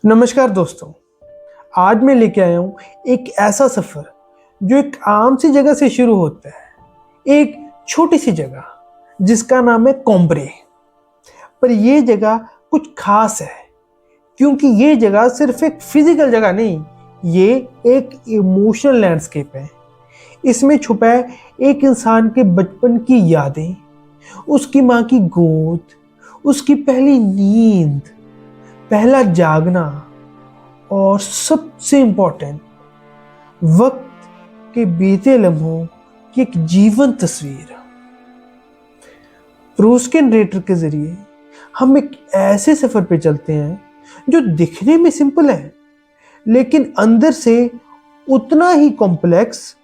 नमस्कार दोस्तों। आज मैं लेके आया हूँ एक ऐसा सफ़र जो एक आम सी जगह से शुरू होता है। एक छोटी सी जगह जिसका नाम है कोम्ब्रे। पर ये जगह कुछ खास है क्योंकि ये जगह सिर्फ एक फिजिकल जगह नहीं, ये एक इमोशनल लैंडस्केप है। इसमें छुपा है एक इंसान के बचपन की यादें, उसकी माँ की गोद, उसकी पहली नींद, पहला जागना और सबसे इम्पोर्टेंट वक्त के बीते लम्हों की एक जीवंत तस्वीर। प्रूस्ट के नरेटर के जरिए हम एक ऐसे सफर पे चलते हैं जो दिखने में सिंपल है लेकिन अंदर से उतना ही कॉम्प्लेक्स,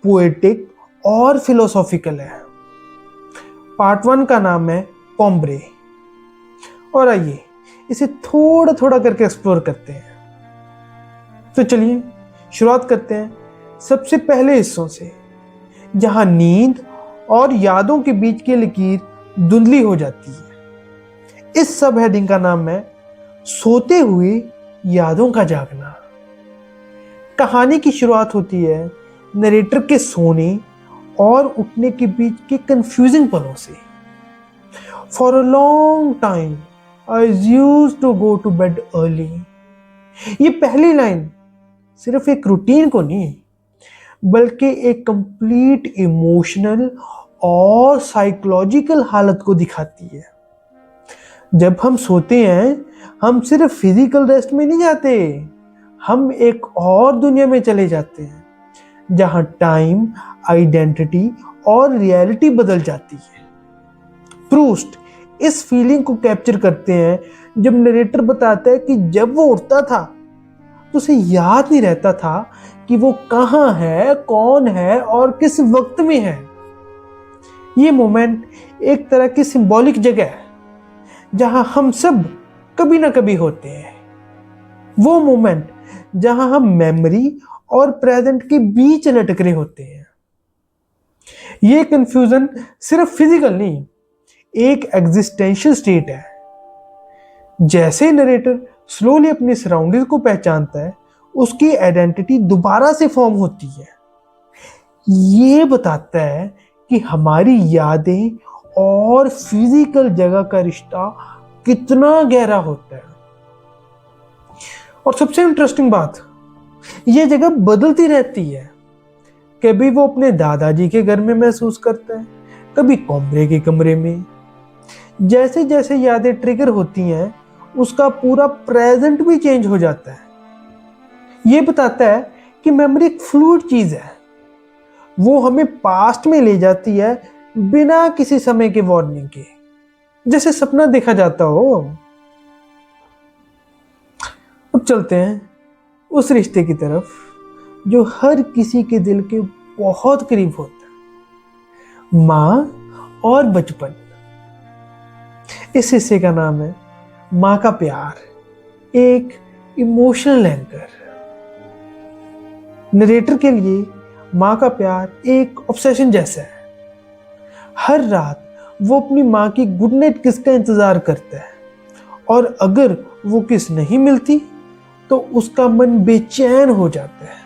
पोएटिक और फिलोसॉफिकल है। पार्ट 1 का नाम है कोम्ब्रे और आइए इसे थोड़ा थोड़ा करके एक्सप्लोर करते हैं। तो चलिए शुरुआत करते हैं सबसे पहले हिस्सों से, जहां नींद और यादों के बीच की लकीर धुंधली हो जाती है। इस सब हेडिंग का नाम है सोते हुए यादों का जागना। कहानी की शुरुआत होती है नरेटर के सोने और उठने के बीच के कंफ्यूजिंग पलों से। For a long time I used to go to bed early. ये पहली लाइन सिर्फ एक रूटीन को नहीं बल्कि एक कंप्लीट इमोशनल और साइकोलॉजिकल हालत को दिखाती है। जब हम सोते हैं हम सिर्फ फिजिकल रेस्ट में नहीं जाते, हम एक और दुनिया में चले जाते हैं जहां टाइम, आइडेंटिटी और रियलिटी बदल जाती है। प्रूस्ट इस फीलिंग को कैप्चर करते हैं जब नरेटर बताता है कि जब वो उठता था तो उसे याद नहीं रहता था कि वो कहाँ है, कौन है और किस वक्त में है। ये मोमेंट एक तरह की सिंबॉलिक जगह है जहां हम सब कभी ना कभी होते हैं। वो मोमेंट जहां हम मेमोरी और प्रेजेंट के बीच लटक रहे होते हैं। ये कंफ्यूजन सिर्फ फिजिकल नहीं, एक एग्जिस्टेंशियल स्टेट है। जैसे नरेटर स्लोली अपनी सराउंडिंग्स को पहचानता है, उसकी आइडेंटिटी दोबारा से फॉर्म होती है। ये बताता है कि हमारी यादें और फिजिकल जगह का रिश्ता कितना गहरा होता है। और सबसे इंटरेस्टिंग बात, ये जगह बदलती रहती है। कभी वो अपने दादाजी के घर में महसूस करता है, कभी कोम्ब्रे के कमरे में। जैसे जैसे यादें ट्रिगर होती हैं उसका पूरा प्रेजेंट भी चेंज हो जाता है। ये बताता है कि मेमोरी एक फ्लूइड चीज है, वो हमें पास्ट में ले जाती है बिना किसी समय के वार्निंग के, जैसे सपना देखा जाता हो। अब चलते हैं उस रिश्ते की तरफ जो हर किसी के दिल के बहुत करीब होता है, माँ और बचपन। इस हिस्से का नाम है माँ का प्यार, एक इमोशनल एंकर। नरेटर के लिए माँ का प्यार एक ऑब्सेशन जैसा है। हर रात वो अपनी माँ की गुड नाइट किस का इंतजार करता है और अगर वो किस नहीं मिलती तो उसका मन बेचैन हो जाता है।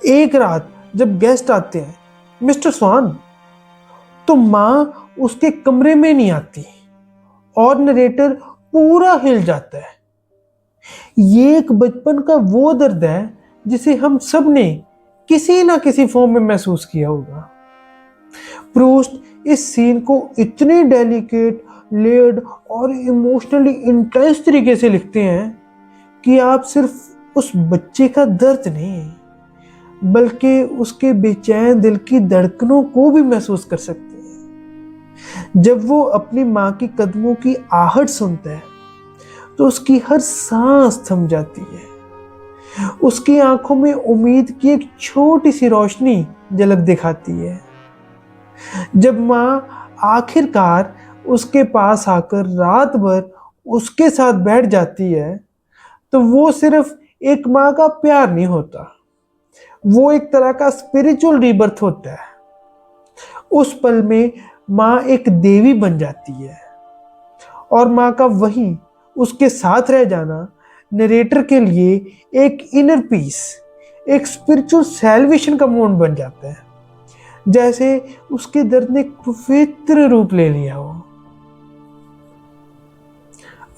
एक रात जब गेस्ट आते हैं, मिस्टर स्वान, तो माँ उसके कमरे में नहीं आती और नरेटर पूरा हिल जाता है। ये एक बचपन का वो दर्द है जिसे हम सब ने किसी ना किसी फॉर्म में महसूस किया होगा। प्रूस्ट इस सीन को इतने डेलिकेट, लेयर्ड और इमोशनली इंटेंस तरीके से लिखते हैं कि आप सिर्फ उस बच्चे का दर्द नहीं बल्कि उसके बेचैन दिल की धड़कनों को भी महसूस कर सकते हैं। जब वो अपनी माँ की कदमों की आहट सुनता है तो उसकी हर सांस थम जाती है। उसकी आंखों में उम्मीद की एक छोटी सी रोशनी झलक दिखाती है। जब माँ आखिरकार उसके पास आकर रात भर उसके साथ बैठ जाती है तो वो सिर्फ एक माँ का प्यार नहीं होता, वो एक तरह का स्पिरिचुअल रीबर्थ होता है। उस पल में माँ एक देवी बन जाती है और माँ का वहीं उसके साथ रह जाना नरेटर के लिए एक इनर पीस, एक स्पिरिचुअल सैल्वेशन का मोमेंट बन जाता है, जैसे उसके दर्द ने एक पवित्र रूप ले लिया हो।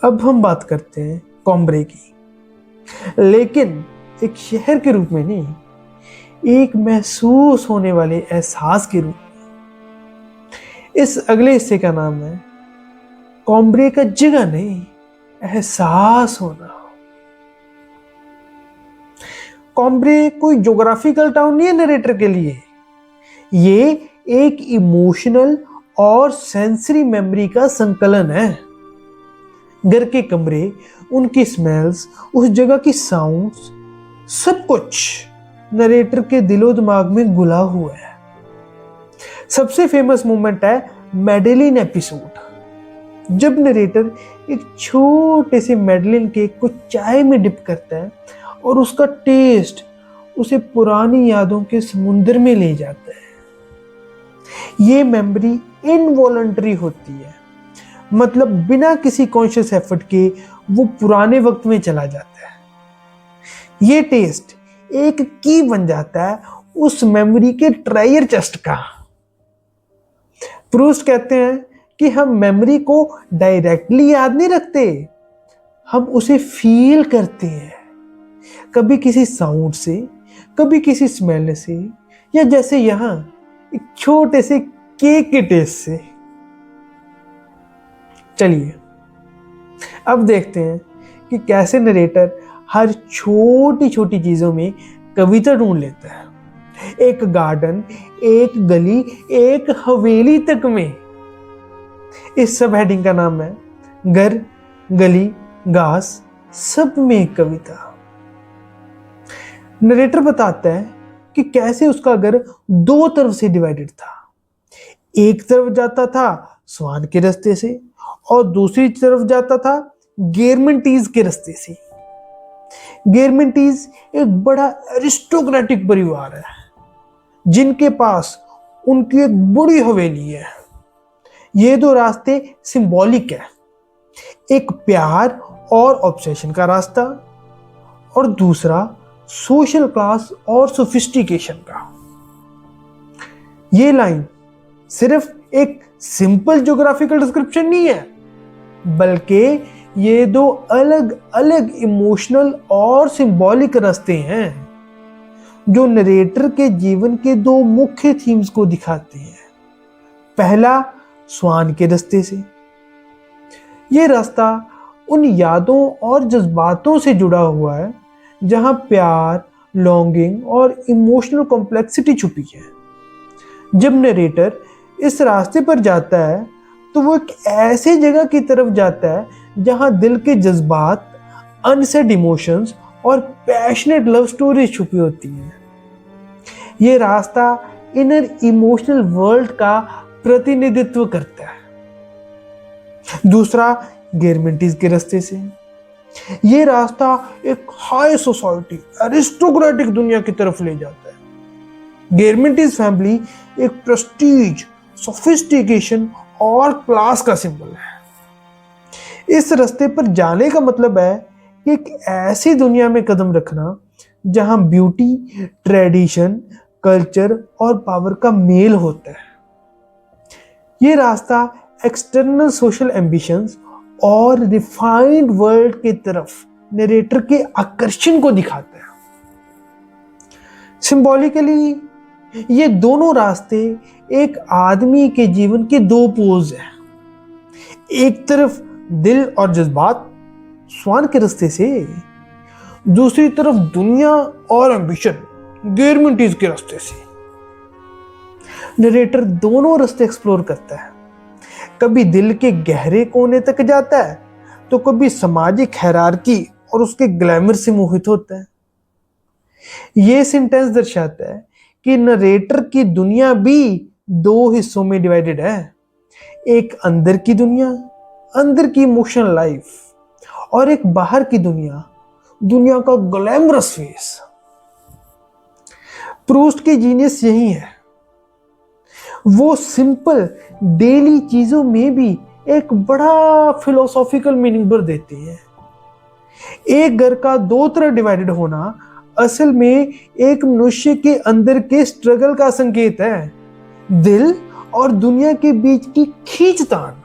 अब हम बात करते हैं कॉम्ब्रे की, लेकिन एक शहर के रूप में नहीं, एक महसूस होने वाले एहसास के रूप में। इस अगले हिस्से का नाम है कॉम्ब्रे का जगह नहीं, एहसास होना। कॉम्ब्रे कोई ज्योग्राफिकल टाउन नहीं है नरेटर के लिए, ये एक इमोशनल और सेंसरी मेमोरी का संकलन है। घर के कमरे, उनकी स्मेल्स, उस जगह की साउंड्स, सब कुछ नरेटर के दिलो दिमाग में घुला हुआ है। सबसे फेमस मोमेंट है मेडेलिन एपिसोड, जब नरेटर एक छोटे से मेडेलिन केक को चाय में डिप करता है और उसका टेस्ट उसे पुरानी यादों के समुद्र में ले जाता है। ये मेमोरी इनवॉलंटरी होती है, मतलब बिना किसी कॉन्शियस एफर्ट के वो पुराने वक्त में चला जाता है। ये टेस्ट एक की बन जाता है उस मेमोरी के ट्रेजर चेस्ट का। प्रूस्ट कहते हैं कि हम मेमोरी को डायरेक्टली याद नहीं रखते, हम उसे फील करते हैं, कभी किसी साउंड से, कभी किसी स्मेल से, या जैसे यहां एक छोटे से केक के टेस्ट से। चलिए अब देखते हैं कि कैसे नरेटर हर छोटी छोटी चीजों में कविता ढूंढ लेता है। एक गार्डन, एक गली, एक हवेली तक में। इस सब हेडिंग का नाम है घर, गली, घास, सब में कविता। नरेटर बताता है कि कैसे उसका घर दो तरफ से डिवाइडेड था। एक तरफ जाता था स्वान के रास्ते से और दूसरी तरफ जाता था गेरमेंटीज के रास्ते से। गेरमेंटीज एक बड़ा एरिस्टोक्रेटिक परिवार है जिनके पास उनकी एक बड़ी हवेली है। ये दो रास्ते सिंबॉलिक है, एक प्यार और ऑब्सेशन का रास्ता और दूसरा सोशल क्लास और सोफिस्टिकेशन का। ये लाइन सिर्फ एक सिंपल ज्योग्राफिकल डिस्क्रिप्शन नहीं है, बल्कि ये दो अलग अलग इमोशनल और सिंबॉलिक रास्ते हैं जो नरेटर के जीवन के दो मुख्य थीम्स को दिखाते हैं। पहला स्वान के रास्ते से। यह रास्ता उन यादों और जज्बातों से जुड़ा हुआ है जहां प्यार, लॉन्गिंग और इमोशनल कॉम्प्लेक्सिटी छुपी है। जब नरेटर इस रास्ते पर जाता है तो वो एक ऐसी जगह की तरफ जाता है जहां दिल के जज्बात, अनसेड इमोशंस और पैशनेट लव स्टोरीज छुपी होती हैं। ये रास्ता इनर इमोशनल वर्ल्ड का प्रतिनिधित्व करता है। दूसरा गेरमेंटीज के रास्ते से। ये रास्ता एक हाई सोसाइटी, एरिस्टोक्रेटिक दुनिया की तरफ ले जाता है। गेरमेंटीज फैमिली एक प्रेस्टीज, सोफिस्टिकेशन और क्लास का सिंबल है। इस रास्ते पर जाने का मतलब है कि एक ऐसी दुनिया में कदम रखना जहां ब्यूटी, ट्रेडिशन, कल्चर और पावर का मेल होता है। ये रास्ता एक्सटर्नल सोशल एम्बिशंस और रिफाइंड वर्ल्ड की तरफ नरेटर के आकर्षण को दिखाता है। सिंबॉलिकली ये दोनों रास्ते एक आदमी के जीवन के दो पोज हैं। एक तरफ दिल और जज्बात स्वान के रास्ते से, दूसरी तरफ दुनिया और एम्बिशन गेरमेंटीज के रास्ते से। नरेटर दोनों रास्ते एक्सप्लोर करता है, कभी दिल के गहरे कोने तक जाता है तो कभी सामाजिक हायरार्की और उसके ग्लैमर से मोहित होता है। यह सेंटेंस दर्शाता है कि नरेटर की दुनिया भी दो हिस्सों में डिवाइडेड है, एक अंदर की दुनिया, अंदर की इमोशनल लाइफ, और एक बाहर की दुनिया, दुनिया का ग्लैमरस फेस। प्रूस्ट की जीनियस यही है, वो सिंपल डेली चीजों में भी एक बड़ा फिलोसॉफिकल मीनिंग भर देते हैं। एक घर का दो तरह डिवाइडेड होना असल में एक मनुष्य के अंदर के स्ट्रगल का संकेत है, दिल और दुनिया के बीच की खींचतान।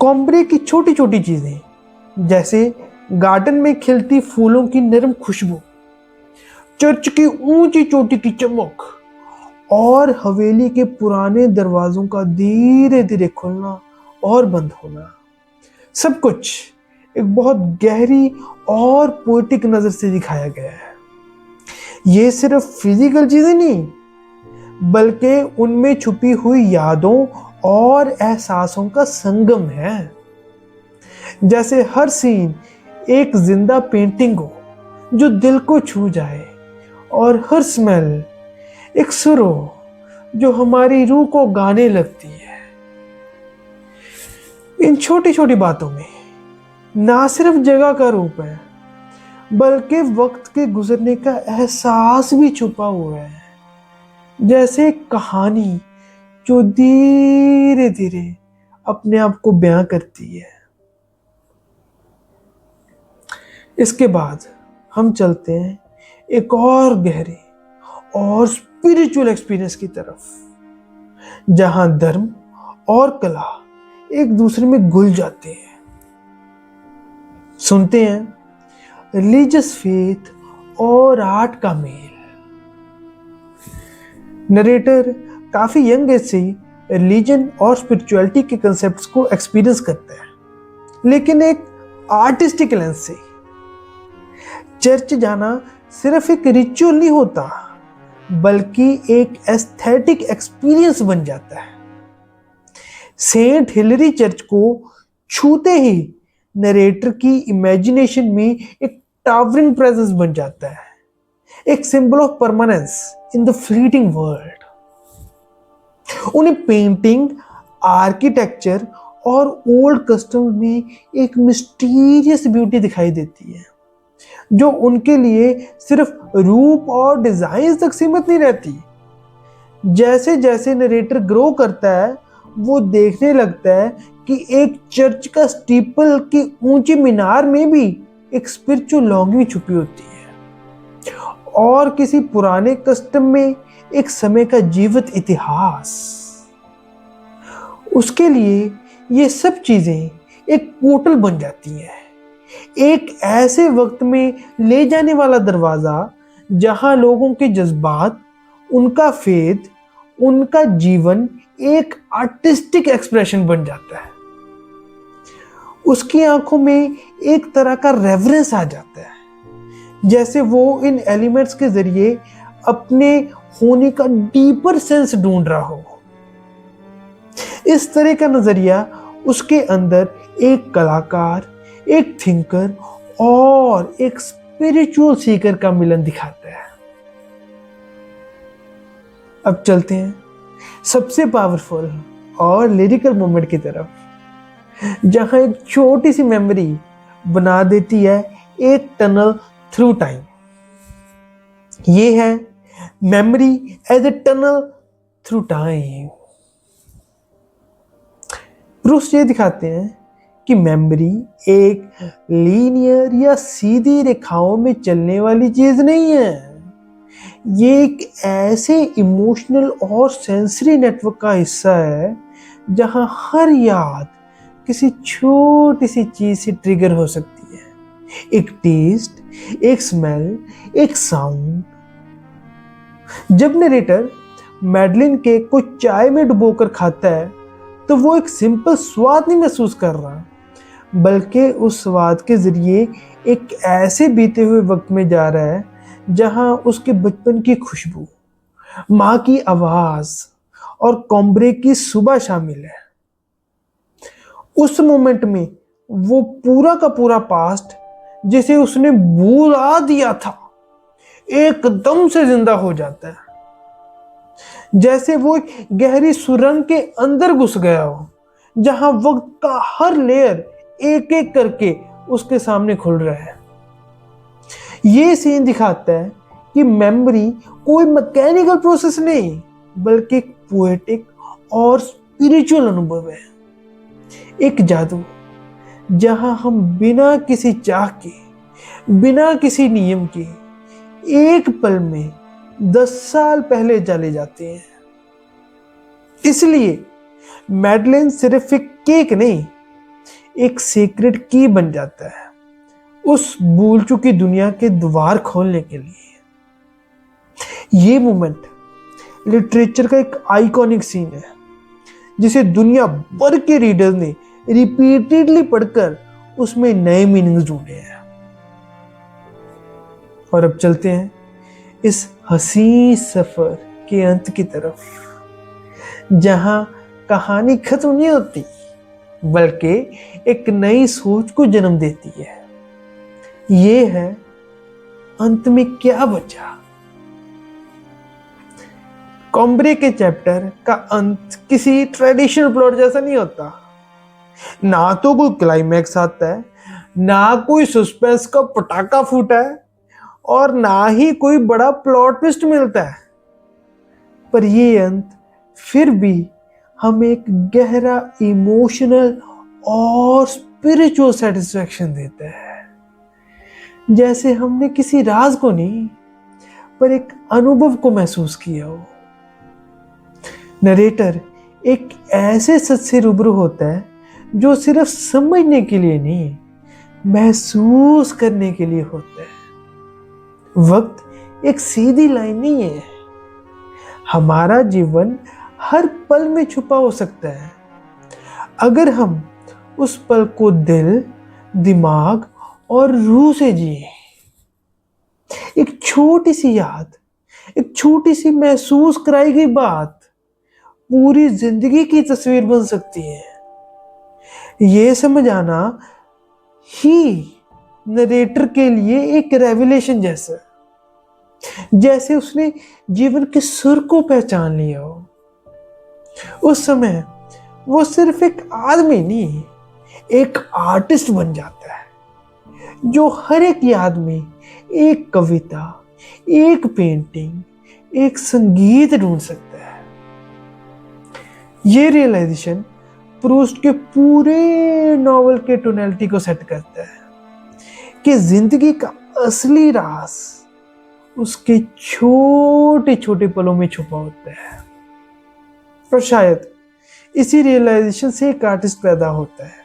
कॉम्ब्रे की छोटी छोटी चीजें जैसे गार्डन में खिलती फूलों की नरम खुशबू, चर्च की ऊंची चोटी की चमक और हवेली के पुराने दरवाजों का धीरे धीरे खुलना और बंद होना, सब कुछ एक बहुत गहरी और पोएटिक नजर से दिखाया गया है। ये सिर्फ फिजिकल चीजें नहीं, बल्कि उनमें छुपी हुई यादों और एहसासों का संगम है। जैसे हर सीन एक जिंदा पेंटिंग हो जो दिल को छू जाए, और हर स्मेल एक सुर हो जो हमारी रूह को गाने लगती है। इन छोटी छोटी बातों में ना सिर्फ जगह का रूप है, बल्कि वक्त के गुजरने का एहसास भी छुपा हुआ है, जैसे एक कहानी जो धीरे धीरे अपने आप को बयां करती है। इसके बाद हम चलते हैं एक और गहरे और स्पिरिचुअल एक्सपीरियंस की तरफ, जहां धर्म और कला एक दूसरे में घुल जाते हैं। सुनते हैं रिलीजियस फेथ और आर्ट का मेल। नरेटर काफी यंग एज से ही रिलीजन और स्पिरिचुअलिटी के कंसेप्ट्स को एक्सपीरियंस करता है, लेकिन एक आर्टिस्टिक लेंस से। चर्च जाना सिर्फ एक रिचुअल नहीं होता, बल्कि एक एस्थेटिक एक्सपीरियंस बन जाता है। सेंट हिलरी चर्च को छूते ही नरेटर की इमेजिनेशन में एक टावरिंग प्रेजेंस बन जाता है, एक symbol of permanence in the fleeting world. उन्हें पेंटिंग, आर्किटेक्चर और ओल्ड कस्टम में एक मिस्टीरियस ब्यूटी दिखाई देती है, जो उनके लिए सिर्फ रूप और डिजाइन तक सीमित नहीं रहती। जैसे जैसे नरेटर ग्रो करता है, वो देखने लगता है कि एक चर्च का स्टीपल की ऊंची मीनार में भी एक स्पिरिचुअल लॉन्गिंग छुपी होती है, और किसी पुराने कस्टम में एक समय का जीवित इतिहास। उसके लिए ये सब चीजें एक पोर्टल बन जाती हैं, एक ऐसे वक्त में ले जाने वाला दरवाजा जहां लोगों के जज्बात, उनका फेथ, उनका जीवन एक आर्टिस्टिक एक्सप्रेशन बन जाता है। उसकी आंखों में एक तरह का रेवरेंस आ जाता है, जैसे वो इन एलिमेंट्स के जरिए अपने होने का डीपर सेंस ढूंढ रहा हो। इस तरह का नजरिया उसके अंदर एक कलाकार, एक थिंकर और एक स्पिरिचुअल सीकर का मिलन दिखाता है। अब चलते हैं सबसे पावरफुल और लिरिकल मोमेंट की तरफ, जहां एक छोटी सी मेमोरी बना देती है एक टनल थ्रू टाइम। ये है memory as a tunnel through time. Proust ये दिखाते हैं कि मेमोरी एक लीनियर या सीधी रेखाओं में चलने वाली चीज नहीं है। ये एक ऐसे इमोशनल और सेंसरी नेटवर्क का हिस्सा है जहां हर याद किसी छोटी सी चीज से ट्रिगर हो सकती है। एक टेस्ट, एक स्मेल, एक साउंड। जब नरेटर मैडलिन केक को चाय में डुबोकर खाता है, तो वो एक सिंपल स्वाद नहीं महसूस कर रहा, बल्कि उस स्वाद के जरिए एक ऐसे बीते हुए वक्त में जा रहा है जहां उसके बचपन की खुशबू, माँ की आवाज और कॉम्ब्रे की सुबह शामिल है। उस मोमेंट में वो पूरा का पूरा पास्ट, जिसे उसने भुला दिया था, एकदम से जिंदा हो जाता है, जैसे वो एक गहरी सुरंग के अंदर घुस गया हो, जहां वक्त का हर लेयर एक एक करके उसके सामने खुल रहा है। ये सीन दिखाता है कि मेमोरी कोई मैकेनिकल प्रोसेस नहीं, बल्कि एक पोएटिक और स्पिरिचुअल अनुभव है, एक जादू जहां हम बिना किसी चाह के, बिना किसी नियम के एक पल में 10 साल पहले चले जाते हैं। इसलिए मैडलेन सिर्फ एक केक नहीं, एक सीक्रेट की बन जाता है उस भूल चुकी दुनिया के द्वार खोलने के लिए। ये मोमेंट लिटरेचर का एक आइकॉनिक सीन है जिसे दुनिया भर के रीडर्स ने रिपीटेडली पढ़कर उसमें नए मीनिंग्स ढूंढे हैं। और अब चलते हैं इस हसीन सफर के अंत की तरफ, जहां कहानी खत्म नहीं होती बल्कि एक नई सोच को जन्म देती है। ये है अंत में क्या बचा। कॉम्ब्रे के चैप्टर का अंत किसी ट्रेडिशनल प्लॉट जैसा नहीं होता। ना तो कोई क्लाइमैक्स आता है, ना कोई सस्पेंस का पटाखा फूटा है, और ना ही कोई बड़ा प्लॉट ट्विस्ट मिलता है। पर ये अंत फिर भी हमें एक गहरा इमोशनल और स्पिरिचुअल सेटिस्फैक्शन देता है, जैसे हमने किसी राज को नहीं पर एक अनुभव को महसूस किया हो। नरेटर एक ऐसे सच से रूबरू होता है जो सिर्फ समझने के लिए नहीं, महसूस करने के लिए होता है। वक्त एक सीधी लाइन नहीं है। हमारा जीवन हर पल में छुपा हो सकता है अगर हम उस पल को दिल, दिमाग और रूह से जिए। एक छोटी सी याद, एक छोटी सी महसूस कराई गई बात पूरी जिंदगी की तस्वीर बन सकती है। ये समझ आना ही नरेटर के लिए एक रेवलेशन जैसा, जैसे उसने जीवन के सुर को पहचान लिया हो। उस समय वो सिर्फ एक आदमी नहीं, एक आर्टिस्ट बन जाता है जो हर एक याद में एक कविता, एक पेंटिंग, एक संगीत ढूंढ सकता है। ये रियलाइजेशन प्रूस्ट के पूरे नॉवल के टोनैलिटी को सेट करता है कि जिंदगी का असली राज उसके छोटे छोटे पलों में छुपा होता है। और शायद इसी रियलाइजेशन से एक आर्टिस्ट पैदा होता है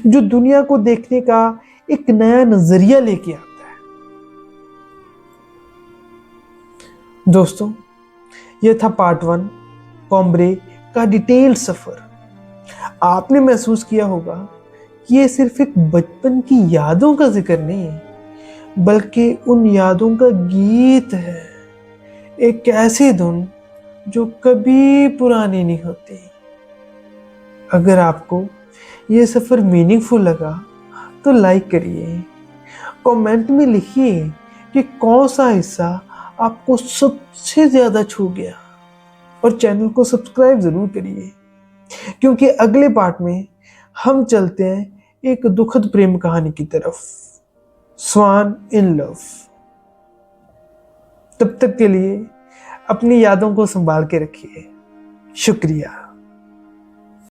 जो दुनिया को देखने का एक नया नजरिया लेके आता है। दोस्तों, यह था पार्ट 1 कॉम्ब्रे का डिटेल्ड सफर। आपने महसूस किया होगा कि यह सिर्फ एक बचपन की यादों का जिक्र नहीं है, बल्कि उन यादों का गीत है, एक ऐसी धुन जो कभी पुरानी नहीं होती। अगर आपको यह सफर मीनिंगफुल लगा तो लाइक करिए, कमेंट में लिखिए कि कौन सा हिस्सा आपको सबसे ज्यादा छू गया, और चैनल को सब्सक्राइब जरूर करिए, क्योंकि अगले पार्ट में हम चलते हैं एक दुखद प्रेम कहानी की तरफ, स्वान इन लव। तब तक के लिए अपनी यादों को संभाल के रखिए। शुक्रिया।